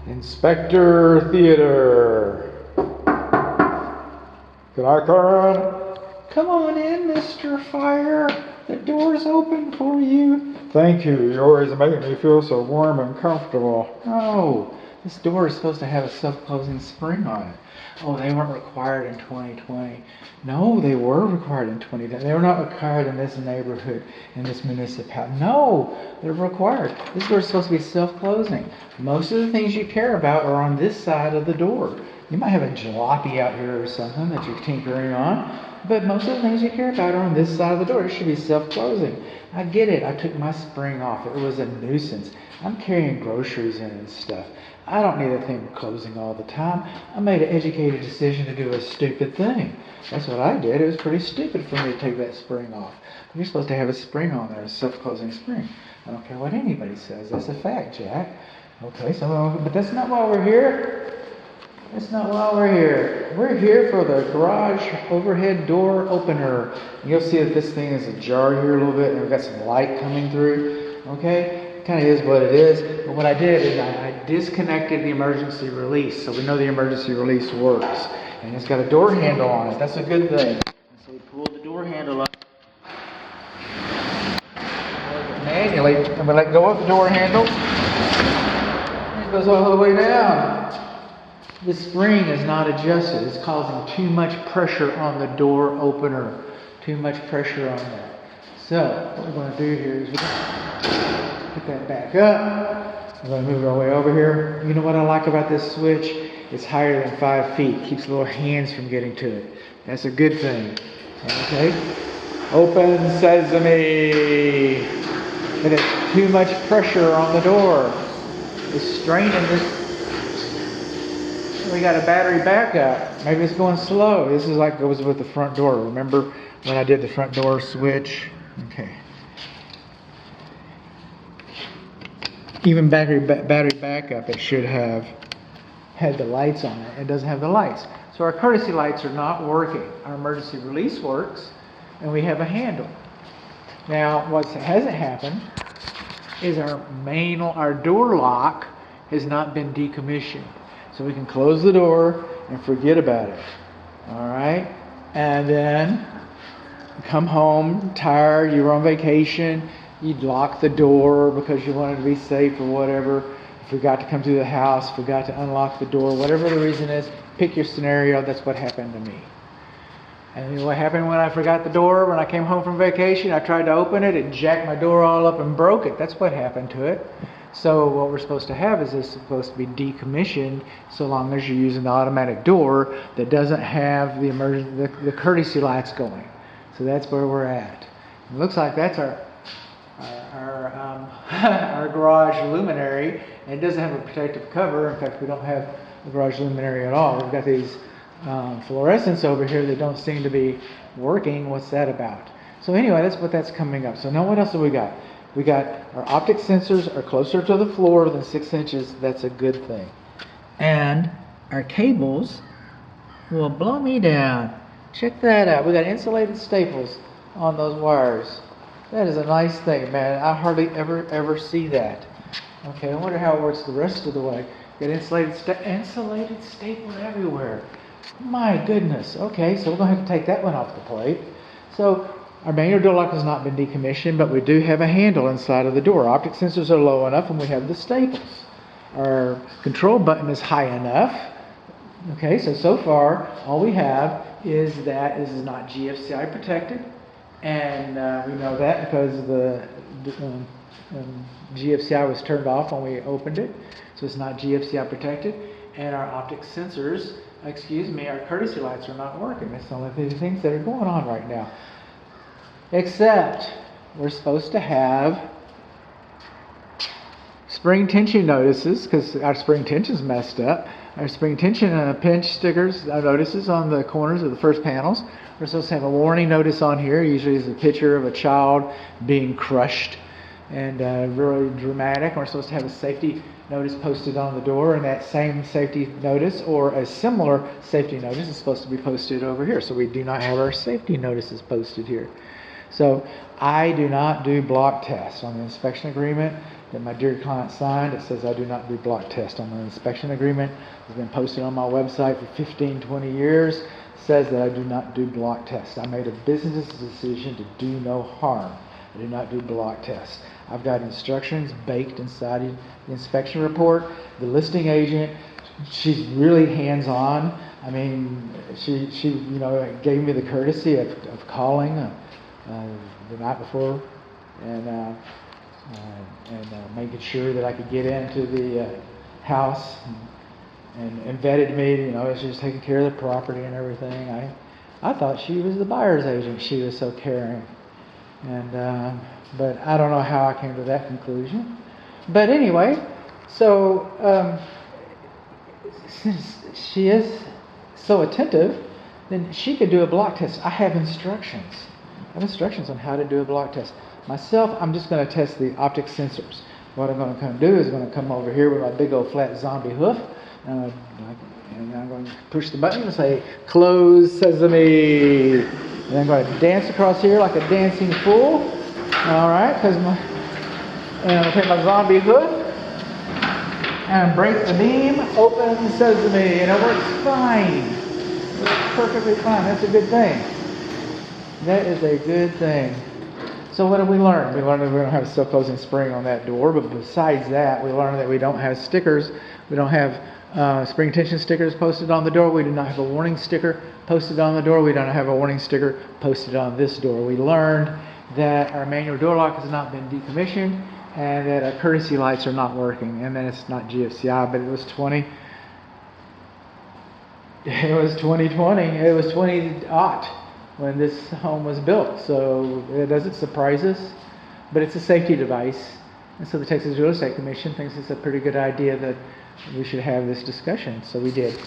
Inspector Theater. Can I come in? Come on in, Mr. Fire. The door's open for you. Thank you. You always make me feel so warm and comfortable. Oh, this door is supposed to have a self-closing spring on it. Oh, they weren't required in 2020. No, they were required in 2020. They were not required in this neighborhood, in this municipality. No, they're required. This door is supposed to be self-closing. Most of the things you care about are on this side of the door. You might have a jalopy out here or something that you're tinkering on, but most of the things you care about are on this side of the door. It should be self-closing. I get it. I took my spring off. It was a nuisance. I'm carrying groceries in and stuff. I don't need a thing closing all the time. I made an educated decision to do a stupid thing. That's what I did. It was pretty stupid for me to take that spring off. You're supposed to have a spring on there, a self-closing spring. I don't care what anybody says. That's a fact, Jack. Okay, but that's not why we're here. That's not why we're here. We're here for the garage overhead door opener. You'll see that this thing is ajar here a little bit, and we've got some light coming through. Okay? Kind of is what it is, but what I did is I disconnected the emergency release, so we know the emergency release works, and it's got a door handle on it. That's a good thing. So we pulled the door handle up manually, and we let go of the door handle, and it goes all the way down. The spring is not adjusted. It's causing too much pressure on the door opener. Too much pressure on that. So what we're going to do here is we're going to put that back up. We're going to move our way over here. You know what I like about this switch? It's higher than 5 feet. Keeps little hands from getting to it. That's a good thing. Okay? Open sesame. But it's too much pressure on the door. It's straining this. We got a battery backup. Maybe it's going slow. This is like goes with the front door. Remember when I did the front door switch? Okay. Even battery backup, it should have had the lights on it. It doesn't have the lights. So our courtesy lights are not working. Our emergency release works, and we have a handle. Now, what hasn't happened is our door lock has not been decommissioned. So we can close the door and forget about it. All right? And then come home tired, you were on vacation, you'd lock the door because you wanted to be safe or whatever. You forgot to come through the house, forgot to unlock the door, whatever the reason is, pick your scenario. That's what happened to me. And you know what happened when I forgot the door? When I came home from vacation, I tried to open it, it jacked my door all up and broke it. That's what happened to it. So what we're supposed to have is it's supposed to be decommissioned so long as you're using the automatic door that doesn't have the courtesy lights going. So that's where we're at. It looks like that's our garage luminary. And it doesn't have a protective cover. In fact, we don't have a garage luminary at all. We've got these fluorescents over here that don't seem to be working. What's that about? So anyway, that's coming up. So now what else have we got? We got our optic sensors are closer to the floor than 6 inches. That's a good thing. And our cables will blow me down. Check that out. We got insulated staples on those wires. That is a nice thing, man. I hardly ever see that. Okay, I wonder how it works the rest of the way. Got insulated staples everywhere. My goodness. Okay, so we're going to have to take that one off the plate. So our manual door lock has not been decommissioned, but we do have a handle inside of the door. Optic sensors are low enough, and we have the staples. Our control button is high enough. Okay, so far, all we have is that this is not GFCI protected, and we know that because the GFCI was turned off when we opened it, so it's not GFCI protected, and our optic sensors, our courtesy lights are not working. That's the only things that are going on right now. Except we're supposed to have spring tension notices because our spring tension's messed up. Our spring tension pinch stickers notices on the corners of the first panels. We're supposed to have a warning notice on here. Usually is a picture of a child being crushed and really dramatic. We're supposed to have a safety notice posted on the door, and that same safety notice or a similar safety notice is supposed to be posted over here. So we do not have our safety notices posted here. So I do not do block tests on the inspection agreement that my dear client signed. It says I do not do block tests on the inspection agreement. It's been posted on my website for 15, 20 years. It says that I do not do block tests. I made a business decision to do no harm. I do not do block tests. I've got instructions baked inside the inspection report. The listing agent, she's really hands-on. I mean, she gave me the courtesy of calling the night before and making sure that I could get into the house and vetted me. She was taking care of the property and everything. I thought she was the buyer's agent. She was so caring. And but I don't know how I came to that conclusion. But anyway, so since she is so attentive, then she could do a block test. I have instructions. I have instructions on how to do a block test. Myself, I'm just going to test the optic sensors. What I'm going to come do is I'm going to come over here with my big old flat zombie hoof, and I'm going to push the button and say, "Close sesame." And I'm going to dance across here like a dancing fool. All right, and I'm going to take my zombie hoof and break the beam, open sesame, and it works fine. It works perfectly fine. That's a good thing. That is a good thing. So what did we learn? We learned that we don't have a self-closing spring on that door, but besides that, we learned that we don't have stickers. We don't have spring tension stickers posted on the door. We do not have a warning sticker posted on the door. We don't have a warning sticker posted on this door. We learned that our manual door lock has not been decommissioned and that our courtesy lights are not working. And then it's not GFCI, but it was 2020. It was 20-aught when this home was built. So it doesn't surprise us, but it's a safety device. And so the Texas Real Estate Commission thinks it's a pretty good idea that we should have this discussion. So we did.